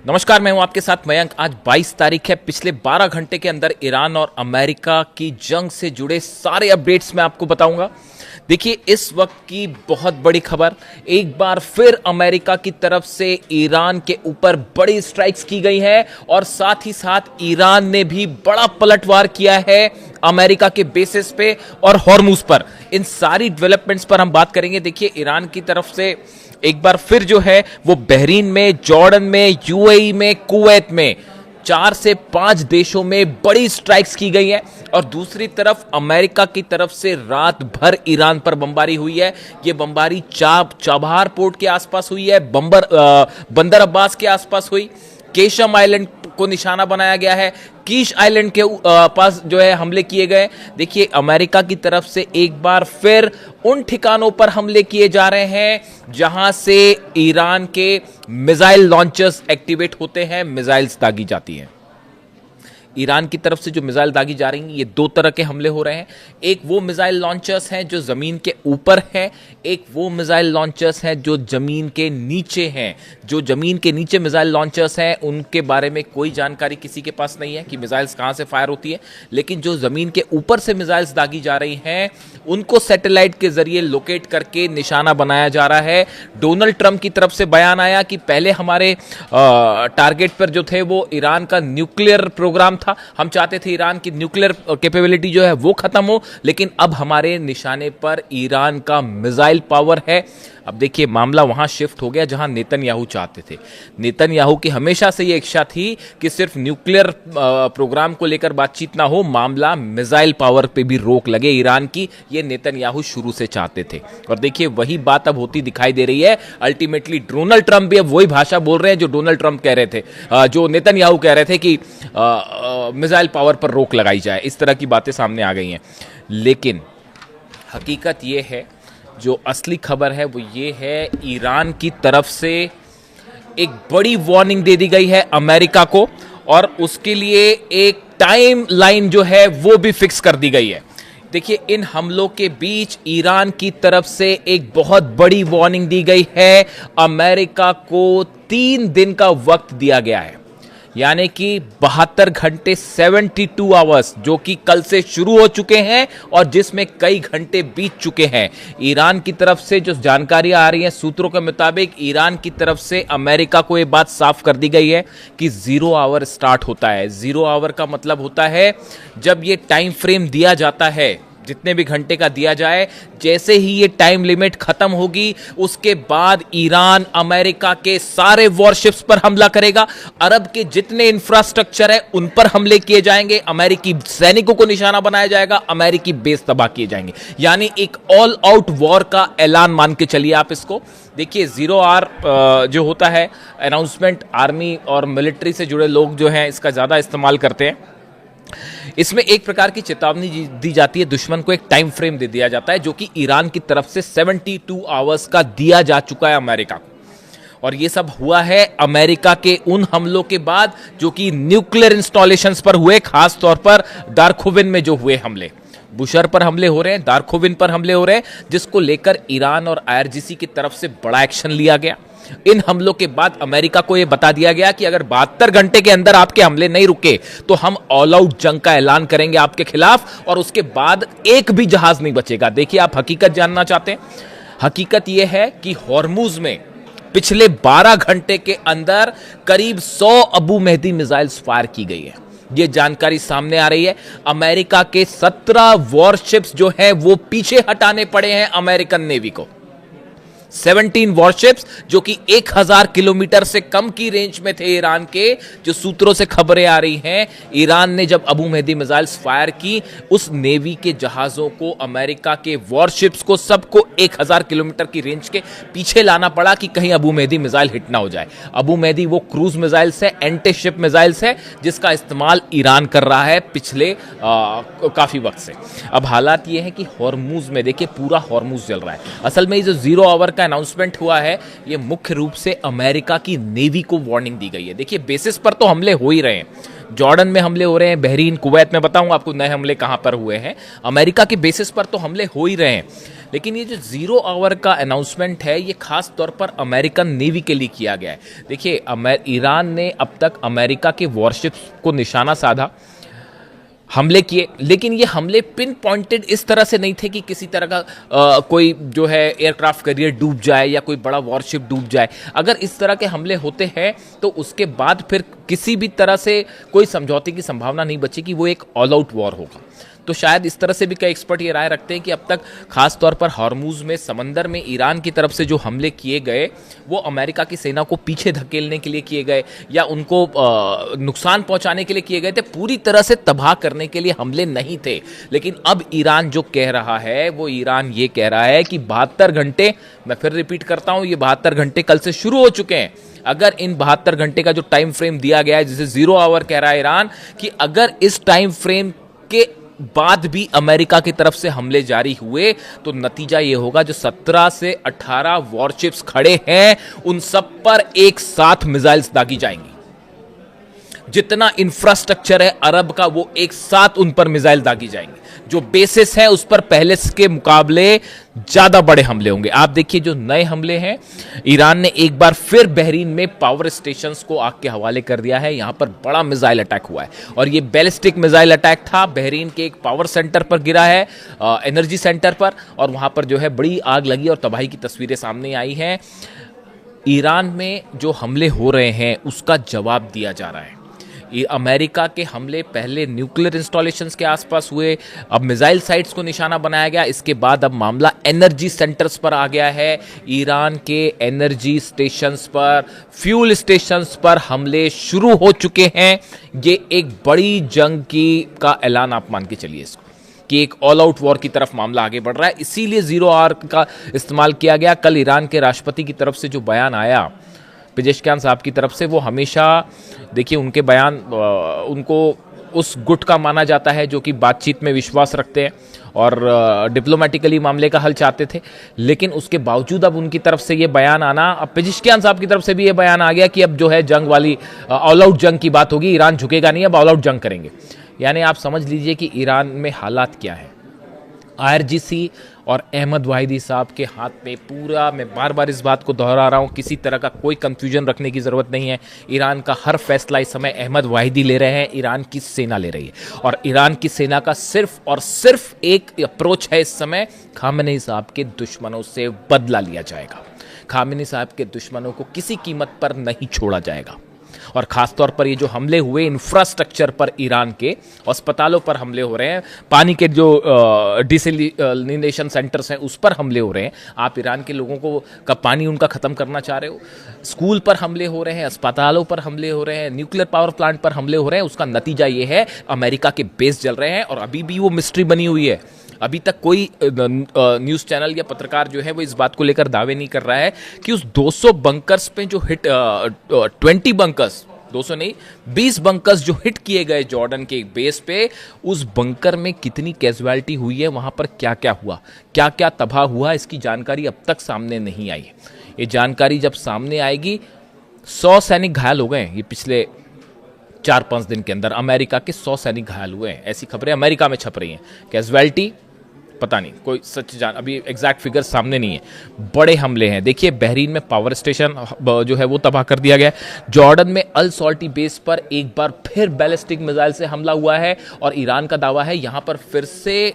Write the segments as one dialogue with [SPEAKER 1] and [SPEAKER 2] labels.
[SPEAKER 1] नमस्कार, मैं हूं आपके साथ मयंक। आज 22 तारीख है। पिछले 12 घंटे के अंदर ईरान और अमेरिका की जंग से जुड़े सारे अपडेट्स मैं आपको बताऊंगा। देखिए, इस वक्त की बहुत बड़ी खबर, एक बार फिर अमेरिका की तरफ से ईरान के ऊपर बड़ी स्ट्राइक्स की गई हैं और साथ ही साथ ईरान ने भी बड़ा पलटवार किया है अमेरिका के बेसिस पे और हॉर्मुज पर। इन सारी डेवलपमेंट्स पर हम बात करेंगे। देखिए, ईरान की तरफ से एक बार फिर जो है वो बहरीन में, जॉर्डन में, यूएई में, कुवैत में 4 से 5 देशों में बड़ी स्ट्राइक्स की गई हैं और दूसरी तरफ अमेरिका की तरफ से रात भर ईरान पर बमबारी हुई है। ये बमबारी चाबहार पोर्ट के आसपास हुई है, बंदर अब्बास के आसपास हुई, केशम आइलैंड को निशाना बनाया गया है, कीश आइलैंड के पास जो है हमले किए गए। देखिए, अमेरिका की तरफ से एक बार फिर उन ठिकानों पर हमले किए जा रहे हैं जहां से ईरान के मिसाइल लॉन्चर्स एक्टिवेट होते हैं, मिसाइल्स दागी जाती हैं। ईरान की तरफ से जो मिसाइल दागी जा रही हैं, ये 2 तरह के हमले हो रहे हैं। एक वो मिसाइल लॉन्चर्स हैं जो जमीन के ऊपर हैं, एक वो मिसाइल लॉन्चर्स हैं जो जमीन के नीचे हैं। जो जमीन के नीचे मिसाइल लॉन्चर्स हैं उनके बारे में कोई जानकारी किसी के पास नहीं है कि मिसाइल्स कहां से फायर होती है, लेकिन जो जमीन के ऊपर से मिसाइल्स दागी जा रही हैं उनको सैटेलाइट के जरिए लोकेट करके निशाना बनाया जा रहा है। डोनाल्ड ट्रंप की तरफ से बयान आया कि पहले हमारे टारगेट पर जो थे वो ईरान का न्यूक्लियर प्रोग्राम था। हम चाहते थे ईरान की न्यूक्लियर कैपेबिलिटी जो है वो खत्म हो, लेकिन अब हमारे निशाने पर ईरान का मिसाइल पावर है। अब देखिए, मामला वहां शिफ्ट हो गया जहां नेतन्याहू चाहते थे। नेतन्याहू की हमेशा से ये इच्छा थी कि सिर्फ न्यूक्लियर प्रोग्राम को लेकर बातचीत ना हो, मामला मिसाइल पावर पे भी रोक लगे ईरान की। ये नेतन्याहू शुरू से चाहते थे और देखिए वही बात अब होती दिखाई दे रही है। अल्टीमेटली डोनाल्ड ट्रंप भी अब वही भाषा बोल रहे हैं जो डोनाल्ड ट्रंप कह रहे थे, जो नेतन्याहू कह रहे थे कि मिसाइल पावर पर रोक लगाई जाए। इस तरह की बातें सामने आ गई हैं, लेकिन हकीकत यह है, जो असली खबर है वो ये है, ईरान की तरफ से एक बड़ी वार्निंग दे दी गई है अमेरिका को और उसके लिए एक टाइम लाइन जो है वो भी फिक्स कर दी गई है। देखिए, इन हमलों के बीच ईरान की तरफ से एक बहुत बड़ी वार्निंग दी गई है। अमेरिका को 3 दिन का वक्त दिया गया है, यानी कि 72 घंटे 72 आवर्स, जो कि कल से शुरू हो चुके हैं और जिसमें कई घंटे बीत चुके हैं। ईरान की तरफ से जो जानकारियां आ रही हैं सूत्रों के मुताबिक, ईरान की तरफ से अमेरिका को यह बात साफ कर दी गई है कि 0 आवर स्टार्ट होता है। 0 आवर का मतलब होता है जब ये टाइम फ्रेम दिया जाता है, जितने भी घंटे का दिया जाए, जैसे ही ये टाइम लिमिट खत्म होगी उसके बाद ईरान अमेरिका के सारे वॉरशिप्स पर हमला करेगा। अरब के जितने इंफ्रास्ट्रक्चर है उन पर हमले किए जाएंगे, अमेरिकी सैनिकों को निशाना बनाया जाएगा, अमेरिकी बेस तबाह किए जाएंगे। यानी एक ऑल आउट वॉर का ऐलान मान के चलिए आप इसको। देखिए, 0 आवर जो होता है अनाउंसमेंट, आर्मी और मिलिट्री से जुड़े लोग जो हैं इसका ज्यादा इस्तेमाल करते हैं। इसमें एक प्रकार की चेतावनी दी जाती है, दुश्मन को एक टाइम फ्रेम दे दिया जाता है, जो कि ईरान की तरफ से 72 आवर्स का दिया जा चुका है अमेरिका को। और ये सब हुआ है अमेरिका के उन हमलों के बाद जो कि न्यूक्लियर इंस्टॉलेशंस पर हुए, खास तौर पर दारखुविन में जो हुए हमले। बुशर पर हमले हो रहे हैं, दारखुविन पर हमले हो रहे हैं, जिसको लेकर ईरान और आईआरजीसी की तरफ से बड़ा एक्शन लिया गया। इन हमलों के बाद अमेरिका को यह बता दिया गया कि अगर 72 घंटे के अंदर आपके हमले नहीं रुके तो हम ऑल आउट जंग का ऐलान करेंगे आपके खिलाफ और उसके बाद एक भी जहाज नहीं बचेगा। देखिए, आप हकीकत जानना चाहते हैं, हकीकत यह है कि हॉर्मुज में पिछले 12 घंटे के अंदर करीब 100 अबू मेहदी मिसाइल्स फायर की गई है। यह जानकारी सामने आ रही है। अमेरिका के 17 वॉरशिप्स जो हैं वो पीछे हटाने पड़े हैं अमेरिकन नेवी को। 17 वॉरशिप्स जो कि 1000 किलोमीटर से कम की रेंज में थे ईरान के, जो सूत्रों से खबरें आ रही हैं। ईरान ने जब अबू मेहदी मिसाइल्स फायर की, उस नेवी के जहाजों को, अमेरिका के वॉरशिप्स को, सबको 1000 किलोमीटर की रेंज के पीछे लाना पड़ा कि कहीं अबू मेहदी मिसाइल हिट ना हो जाए। अबू मेहदी वो क्रूज मिसाइल्स है, एंटी शिप मिसाइल्स है, जिसका इस्तेमाल ईरान कर रहा है पिछले काफी वक्त से। अब हालात ये है कि हॉर्मुज में देखिए, पूरा हॉर्मुज जल रहा है। असल में ये जो 0 आवर का अनाउंसमेंट हुआ है, ये मुख्य रूप से अमेरिका की नेवी को वार्निंग दी गई है। देखिए, बेसिस पर तो हमले हो ही रहे हैं, जॉर्डन में हमले हो रहे हैं, बहरीन, कुवैत में बताऊंगा आपको नए हमले कहां पर हुए हैं। अमेरिका के बेसिस पर तो हमले हो ही रहे हैं, लेकिन ये जो 0 आवर का अनाउंसमेंट है, ये खास तौर पर अमेरिकन नेवी के लिए किया गया है। देखिए, ईरान ने अब तक अमेरिका के वॉरशिप्स को निशाना साधा, हमले किए, लेकिन ये हमले पिन पॉइंटेड इस तरह से नहीं थे कि किसी तरह का कोई जो है एयरक्राफ्ट कैरियर डूब जाए या कोई बड़ा वॉरशिप डूब जाए। अगर इस तरह के हमले होते हैं तो उसके बाद फिर किसी भी तरह से कोई समझौते की संभावना नहीं बची कि वो एक ऑल आउट वॉर होगा। तो शायद इस तरह से भी कई एक्सपर्ट ये राय रखते हैं कि अब तक खास तौर पर हॉर्मूज में, समंदर में ईरान की तरफ से जो हमले किए गए वो अमेरिका की सेना को पीछे धकेलने के लिए किए गए या उनको नुकसान पहुंचाने के लिए किए गए थे, पूरी तरह से तबाह करने के लिए हमले नहीं थे। लेकिन अब ईरान जो कह रहा है, वो ईरान ये कह रहा है कि 72 घंटे, मैं फिर रिपीट करता हूं, ये 72 घंटे कल से शुरू हो चुके हैं। अगर इन 72 घंटे का जो टाइम फ्रेम दिया गया है, जिसे 0 आवर कह रहा है ईरान, कि अगर इस टाइम फ्रेम के बाद भी अमेरिका की तरफ से हमले जारी हुए तो नतीजा यह होगा जो 17 से 18 वॉरशिप्स खड़े हैं उन सब पर एक साथ मिसाइल्स दागी जाएंगी। जितना इंफ्रास्ट्रक्चर है अरब का, वो एक साथ उन पर मिसाइल दागी जाएंगे। जो बेसिस है उस पर पहले के मुकाबले ज्यादा बड़े हमले होंगे। आप देखिए, जो नए हमले हैं, ईरान ने एक बार फिर बहरीन में पावर स्टेशंस को आग के हवाले कर दिया है। यहां पर बड़ा मिसाइल अटैक हुआ है और यह बैलिस्टिक मिसाइल अटैक था। बहरीन के एक पावर सेंटर पर गिरा है, एनर्जी सेंटर पर, और वहां पर जो है बड़ी आग लगी और तबाही की तस्वीरें सामने आई हैं। ईरान में जो हमले हो रहे हैं उसका जवाब दिया जा रहा है। अमेरिका के हमले पहले न्यूक्लियर इंस्टॉलेशंस के आसपास हुए, अब मिसाइल साइट्स को निशाना बनाया गया, इसके बाद अब मामला एनर्जी सेंटर्स पर आ गया है। ईरान के एनर्जी स्टेशंस पर, फ्यूल स्टेशंस पर हमले शुरू हो चुके हैं। ये एक बड़ी जंग का ऐलान आप मान के चलिए इसको, कि एक ऑल आउट वॉर की तरफ मामला आगे बढ़ रहा है। इसीलिए 0 आवर का इस्तेमाल किया गया। कल ईरान के राष्ट्रपति की तरफ से जो बयान आया पेजेश्कियान साहब की तरफ से, वो हमेशा, देखिए, उनके बयान उनको उस गुट का माना जाता है जो कि बातचीत में विश्वास रखते हैं और डिप्लोमेटिकली मामले का हल चाहते थे। लेकिन उसके बावजूद अब उनकी तरफ से ये बयान आना, अब पेजेश्कियान साहब की तरफ से भी ये बयान आ गया कि अब जो है जंग वाली ऑल आउट जंग की बात होगी, ईरान झुकेगा नहीं, अब ऑल आउट जंग करेंगे। यानी आप समझ लीजिए कि ईरान में हालात क्या है। IRGC और अहमद वाहिदी साहब के हाथ में पूरा, मैं बार बार इस बात को दोहरा रहा हूँ, किसी तरह का कोई कंफ्यूजन रखने की ज़रूरत नहीं है। ईरान का हर फैसला इस समय अहमद वाहिदी ले रहे हैं, ईरान की सेना ले रही है। और ईरान की सेना का सिर्फ और सिर्फ एक अप्रोच है इस समय, खामेनी साहब के दुश्मनों से बदला लिया जाएगा। खामेनी साहब के दुश्मनों को किसी कीमत पर नहीं छोड़ा जाएगा। और खासतौर पर ये जो हमले हुए इंफ्रास्ट्रक्चर पर, ईरान के अस्पतालों पर हमले हो रहे हैं, पानी के जो डिसैलिनेशन सेंटर्स हैं उस पर हमले हो रहे हैं। आप ईरान के लोगों को का पानी उनका ख़त्म करना चाह रहे हो। स्कूल पर हमले हो रहे हैं, अस्पतालों पर हमले हो रहे हैं, न्यूक्लियर पावर प्लांट पर हमले हो रहे हैं। उसका नतीजा ये है, अमेरिका के बेस जल रहे हैं और अभी भी वो मिस्ट्री बनी हुई है। अभी तक कोई न्यूज़ चैनल या पत्रकार जो है वो इस बात को लेकर दावे नहीं कर रहा है कि उस 200 बंकर्स पे जो हिट 20 बंकर्स, 200 नहीं 20 बंकर्स जो हिट किए गए जॉर्डन के एक बेस पे, उस बंकर में कितनी कैजुअलिटी हुई है, वहां पर क्या क्या हुआ, क्या क्या तबाह हुआ, इसकी जानकारी अब तक सामने नहीं आई है। ये जानकारी जब सामने आएगी, 100 सैनिक घायल हो गए ये पिछले 4-5 दिन के अंदर। अमेरिका के 100 सैनिक घायल हुए हैं, ऐसी खबरें अमेरिका में छप रही हैं। कैजुअलिटी पता नहीं, कोई सच अभी एग्जैक्ट फिगर सामने नहीं है। बड़े हमले हैं। देखिए, बहरीन में पावर स्टेशन जो है वो तबाह कर दिया गया। जॉर्डन में अल सॉल्टी बेस पर एक बार फिर बैलिस्टिक मिसाइल से हमला हुआ है और ईरान का दावा है यहां पर फिर से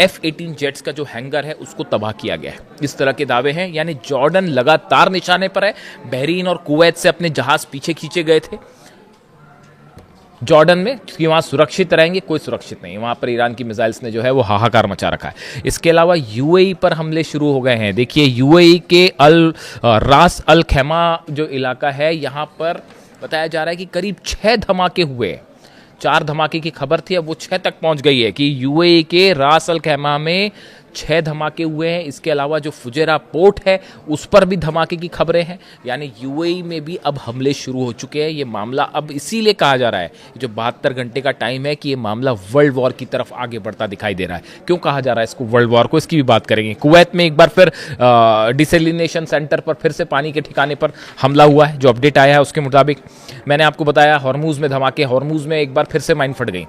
[SPEAKER 1] F-18 जेट्स का जो हैंगर है उसको तबाह किया गया है। इस तरह के दावे हैं। यानी जॉर्डन लगातार निशाने पर है। बहरीन और कुवैत से अपने जहाज पीछे खींचे गए थे जॉर्डन में कि वहाँ सुरक्षित रहेंगे, कोई सुरक्षित नहीं। वहाँ पर ईरान की मिसाइल्स ने जो है वो हाहाकार मचा रखा है। इसके अलावा UAE पर हमले शुरू हो गए हैं। देखिए, UAE के रास अल खैमा जो इलाका है, यहाँ पर बताया जा रहा है कि करीब 6 धमाके हुए। 4 धमाके की खबर थी, अब वो 6 तक पहुँच गई है कि UAE के रास अल खैमा में 6 धमाके हुए हैं। इसके अलावा जो फुजेरा पोर्ट है उस पर भी धमाके की खबरें हैं। यानी UAE में भी अब हमले शुरू हो चुके हैं। ये मामला अब इसीलिए कहा जा रहा है, जो 72 घंटे का टाइम है, कि ये मामला वर्ल्ड वॉर की तरफ आगे बढ़ता दिखाई दे रहा है। क्यों कहा जा रहा है इसको वर्ल्ड वॉर को, इसकी भी बात करेंगे। कुवैत में एक बार फिर डिसैलिनेशन सेंटर पर फिर से पानी के ठिकाने पर हमला हुआ है। जो अपडेट आया है उसके मुताबिक, मैंने आपको बताया हॉर्मूज में धमाके, हॉर्मूज में एक बार फिर से माइन फट गई।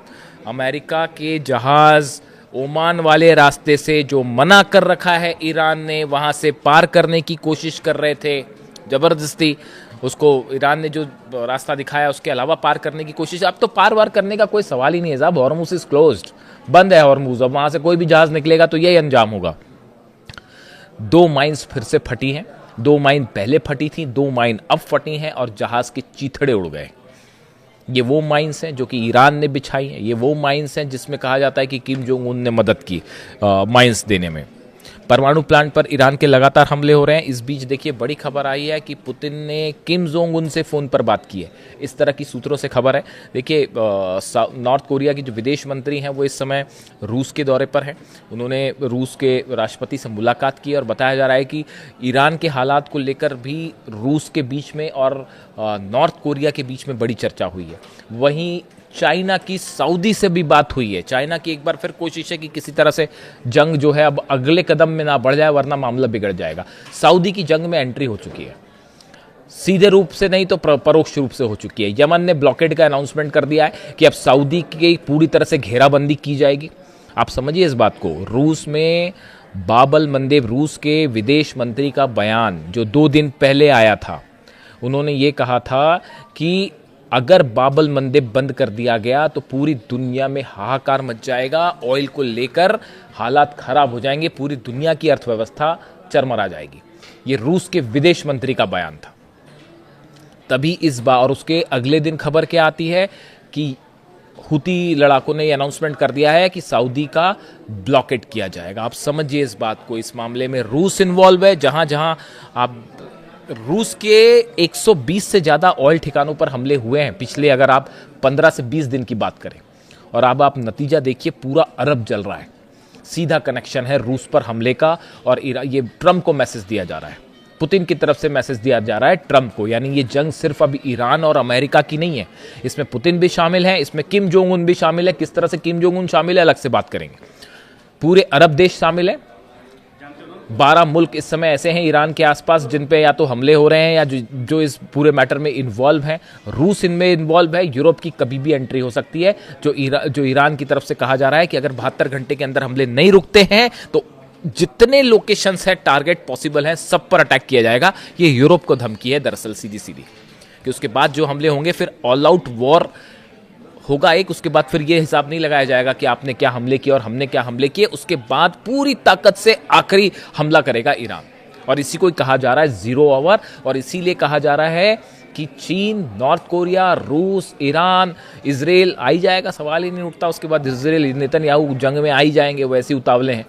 [SPEAKER 1] अमेरिका के जहाज ओमान वाले रास्ते से जो मना कर रखा है ईरान ने, वहाँ से पार करने की कोशिश कर रहे थे ज़बरदस्ती। उसको ईरान ने जो रास्ता दिखाया उसके अलावा पार करने की कोशिश, अब तो पार वार करने का कोई सवाल ही नहीं है साहब। हॉर्मुज़ इज़ क्लोज्ड, बंद है हॉर्मुज़। अब वहाँ से कोई भी जहाज़ निकलेगा तो यही अंजाम होगा। 2 माइन्स फिर से फटी हैं। 2 माइन पहले फटी थी, 2 माइन अब फटी हैं और जहाज़ के चीथड़े उड़ गए। ये वो माइन्स हैं जो कि ईरान ने बिछाई हैं। ये वो माइन्स हैं जिसमें कहा जाता है कि किम जोंग उन ने मदद की माइन्स देने में। परमाणु प्लांट पर ईरान के लगातार हमले हो रहे हैं। इस बीच देखिए बड़ी खबर आई है कि पुतिन ने किम जोंग उन से फ़ोन पर बात की है, इस तरह की सूत्रों से खबर है। देखिए नॉर्थ कोरिया की जो विदेश मंत्री हैं वो इस समय रूस के दौरे पर हैं। उन्होंने रूस के राष्ट्रपति से मुलाकात की और बताया जा रहा है कि ईरान के हालात को लेकर भी रूस के बीच में और नॉर्थ कोरिया के बीच में बड़ी चर्चा हुई है। वहीं चाइना की सऊदी से भी बात हुई है। चाइना की एक बार फिर कोशिश है कि किसी तरह से जंग जो है अब अगले कदम में ना बढ़ जाए, वरना मामला बिगड़ जाएगा। सऊदी की जंग में एंट्री हो चुकी है, सीधे रूप से नहीं तो परोक्ष रूप से हो चुकी है। यमन ने ब्लॉकेड का अनाउंसमेंट कर दिया है कि अब सऊदी की पूरी तरह से घेराबंदी की जाएगी। आप समझिए इस बात को। रूस में बाबल मंदेव, रूस के विदेश मंत्री का बयान जो 2 दिन पहले आया था, उन्होंने ये कहा था कि अगर बाबल मंदेब बंद कर दिया गया तो पूरी दुनिया में हाहाकार मच जाएगा, ऑयल को लेकर हालात खराब हो जाएंगे, पूरी दुनिया की अर्थव्यवस्था चरमरा जाएगी। ये रूस के विदेश मंत्री का बयान था। तभी इस बार और उसके अगले दिन खबर क्या आती है कि हुती लड़ाकों ने ये अनाउंसमेंट कर दिया है कि सऊदी का ब्लॉकेट किया जाएगा। आप समझिए इस बात को। इस मामले में रूस इन्वॉल्व है। जहां जहां आप रूस के 120 से ज़्यादा ऑयल ठिकानों पर हमले हुए हैं पिछले, अगर आप 15 से 20 दिन की बात करें। और अब आप नतीजा देखिए, पूरा अरब जल रहा है। सीधा कनेक्शन है रूस पर हमले का और ये ट्रंप को मैसेज दिया जा रहा है, पुतिन की तरफ से मैसेज दिया जा रहा है ट्रंप को। यानी ये जंग सिर्फ अभी ईरान और अमेरिका की नहीं है, इसमें पुतिन भी शामिल है, इसमें किम जोंग उन भी शामिल है। किस तरह से किम जोंग उन शामिल है अलग से बात करेंगे। पूरे अरब देश शामिल है। 12 मुल्क इस समय ऐसे हैं ईरान के आसपास जिन पे या तो हमले हो रहे हैं या जो इस पूरे मैटर में इन्वॉल्व हैं। रूस इनमें इन्वॉल्व है। यूरोप की कभी भी एंट्री हो सकती है। जो ईरान की तरफ से कहा जा रहा है कि अगर 72 घंटे के अंदर हमले नहीं रुकते हैं तो जितने लोकेशंस है टारगेट पॉसिबल है सब पर अटैक किया जाएगा। ये यूरोप को धमकी है दरअसल सीधी सीधी, कि उसके बाद जो हमले होंगे फिर ऑल आउट वॉर होगा एक। उसके बाद फिर ये हिसाब नहीं लगाया जाएगा कि आपने क्या हमले किए और हमने क्या हमले किए। उसके बाद पूरी ताकत से आखिरी हमला करेगा ईरान। और इसी को कहा जा रहा है 0 आवर। और इसीलिए कहा जा रहा है कि चीन, नॉर्थ कोरिया, रूस, ईरान, इजराइल आई जाएगा, सवाल ही नहीं उठता। उसके बाद इजराइल, नेतन्याहू जंग में आई जाएंगे, वैसे उतावले हैं।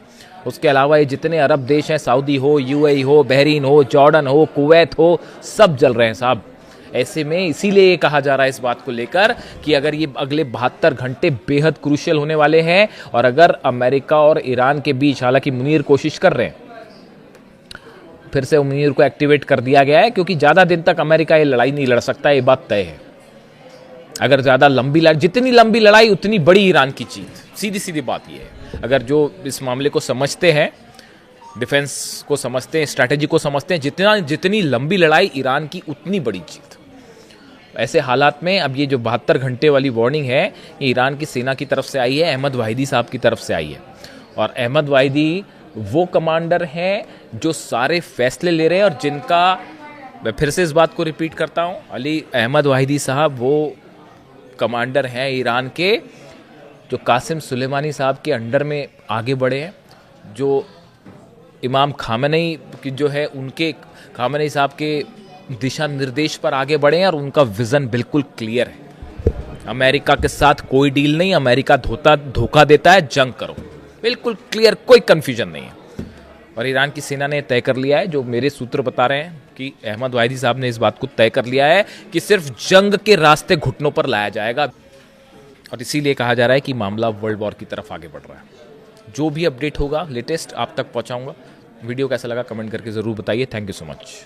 [SPEAKER 1] उसके अलावा ये जितने अरब देश हैं, सऊदी हो, यूएई हो, बहरीन हो, जॉर्डन हो, कुवैत हो, सब जल रहे हैं साहब। ऐसे में इसीलिए ये कहा जा रहा है इस बात को लेकर कि अगर ये अगले 72 घंटे बेहद क्रूशियल होने वाले हैं। और अगर अमेरिका और ईरान के बीच, हालांकि मुनीर कोशिश कर रहे हैं, फिर से मुनीर को एक्टिवेट कर दिया गया है, क्योंकि ज़्यादा दिन तक अमेरिका ये लड़ाई नहीं लड़ सकता, ये बात तय है। अगर ज़्यादा लंबी लड़ाई, जितनी लंबी लड़ाई उतनी बड़ी ईरान की जीत। सीधी सीधी बात ये है। अगर जो इस मामले को समझते हैं, डिफेंस को समझते हैं, स्ट्रैटेजी को समझते हैं, जितनी लंबी लड़ाई ईरान की उतनी बड़ी जीत। ऐसे हालात में अब ये जो 72 घंटे वाली वार्निंग है, ये ईरान की सेना की तरफ से आई है, अहमद वाहिदी साहब की तरफ से आई है। और अहमद वाहिदी वो कमांडर हैं जो सारे फैसले ले रहे हैं और जिनका, मैं फिर से इस बात को रिपीट करता हूँ, अली अहमद वाहिदी साहब वो कमांडर हैं ईरान के जो कासिम सुलेमानी साहब के अंडर में आगे बढ़े हैं, जो इमाम खामेनी की जो है उनके, खामेनी साहब के दिशा निर्देश पर आगे बढ़े हैं और उनका विजन बिल्कुल क्लियर है। अमेरिका के साथ कोई डील नहीं, अमेरिका धोखा देता है, जंग करो, बिल्कुल क्लियर, कोई कंफ्यूजन नहीं है। और ईरान की सेना ने तय कर लिया है, जो मेरे सूत्र बता रहे हैं कि अहमद वाहिदी साहब ने इस बात को तय कर लिया है कि सिर्फ जंग के रास्ते घुटनों पर लाया जाएगा। और इसीलिए कहा जा रहा है कि मामला वर्ल्ड वॉर की तरफ आगे बढ़ रहा है। जो भी अपडेट होगा लेटेस्ट आप तक पहुंचाऊंगा। वीडियो कैसा लगा कमेंट करके ज़रूर बताइए। Thank you so much.